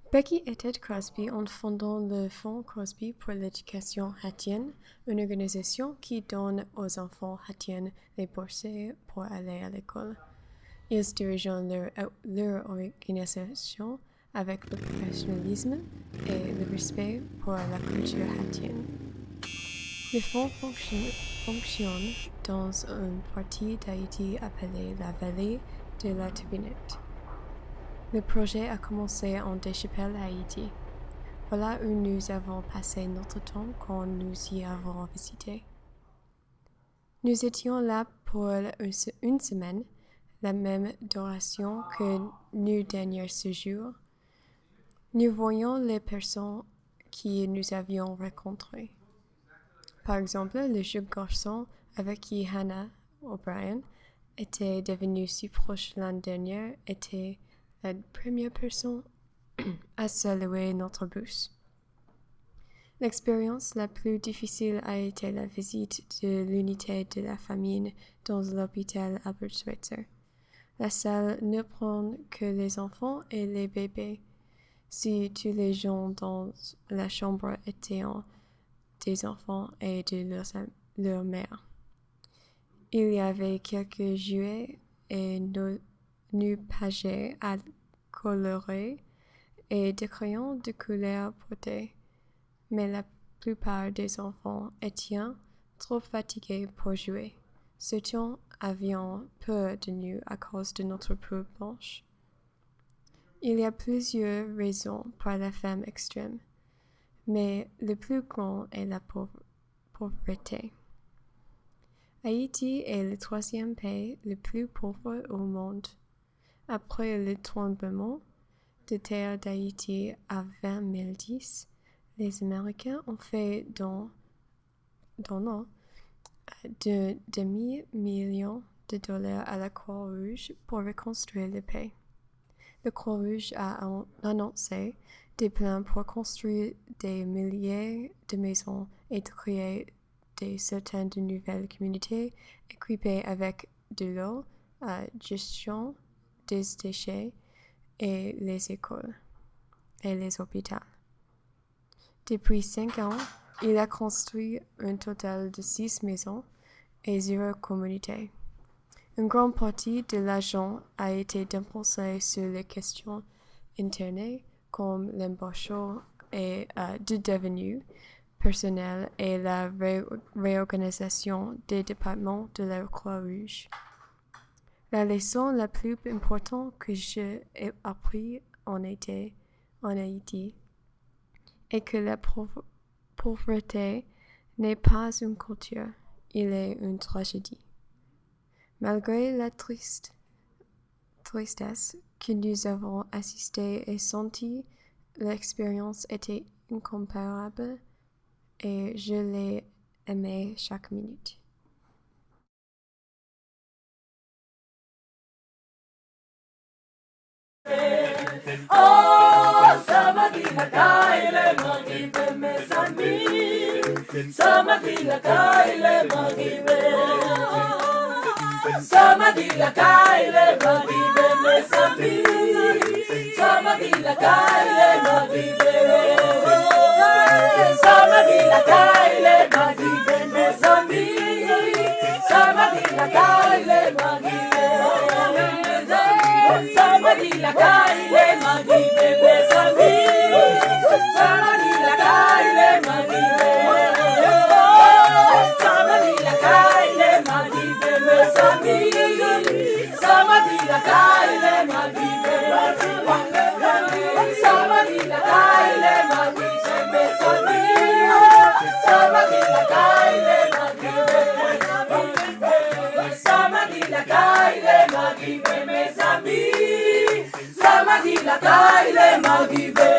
Becky et Ted Crosby ont fondé le Fonds Crosby pour l'éducation haïtienne, une organisation qui donne aux enfants haïtiens les bourses pour aller à l'école. Ils dirigent leur organisation avec le professionnalisme et le respect pour la culture haïtienne. Le fonds fonctionne dans une partie d'Haïti appelée la vallée de la Turbinette. Le projet a commencé en Deschapelles, Haïti. Voilà où nous avons passé notre temps quand nous y avons visité. Nous étions là pour une semaine, la même duration que nos derniers séjours. Nous voyions les personnes qui nous avions rencontrées. Par exemple, le jeune garçon avec qui Hannah O'Brien était devenue si proche l'année dernière était la première personne à saluer notre bus. L'expérience la plus difficile a été la visite de l'unité de la famine dans l'hôpital Albert Schweitzer. La salle ne prend que les enfants et les bébés. Si tous les gens dans la chambre étaient des enfants et de leur mère. Il y avait quelques jouets et nous pages à colorer et des crayons de couleur portés, mais la plupart des enfants étaient trop fatigués pour jouer. Certains avions peur de nous à cause de notre peau blanche. Il y a plusieurs raisons pour la faim extrême, mais le plus grand est la pauvreté. Haïti est le 3e pays le plus pauvre au monde. Après le tremblement de terre d'Haïti à 2010, les Américains ont fait don de demi-million de dollars à la Croix-Rouge pour reconstruire le pays. La Croix-Rouge a annoncé des plans pour construire des milliers de maisons et de créer des centaines de nouvelles communautés équipées avec de l'eau, gestion des déchets et les écoles et les hôpitaux. Depuis 5 ans, il a construit un total de 6 maisons et 0 communauté. Une grande partie de l'argent a été dépensée sur les questions internes comme l'embauche et de devenus personnel et la réorganisation des départements de la Croix-Rouge. La leçon la plus importante que j'ai apprise en Haïti est que la pauvreté n'est pas une culture, il est une tragédie. Malgré la tristesse que nous avons assistée et sentie, l'expérience était incomparable et je l'ai aimée chaque minute. Oh, Samadina Kaile Magive Mesami, Samadina Kaile Magive, Samadina Kaile Magive Mesami, Samadina Kaile Magive, Samadina Kaile Magive Mesami, Samadina Kaile Magive, Samadina Kaile Magive Mesami, Samadina Kaile Magive, Samadina Kaile Magive Mesami, Samadina Kaile Magive, Samadina Kaile Magive Mesami, Samadina Kaile Magive, Samadina Kaile Magive Mesami, Samadina Kaile Magive.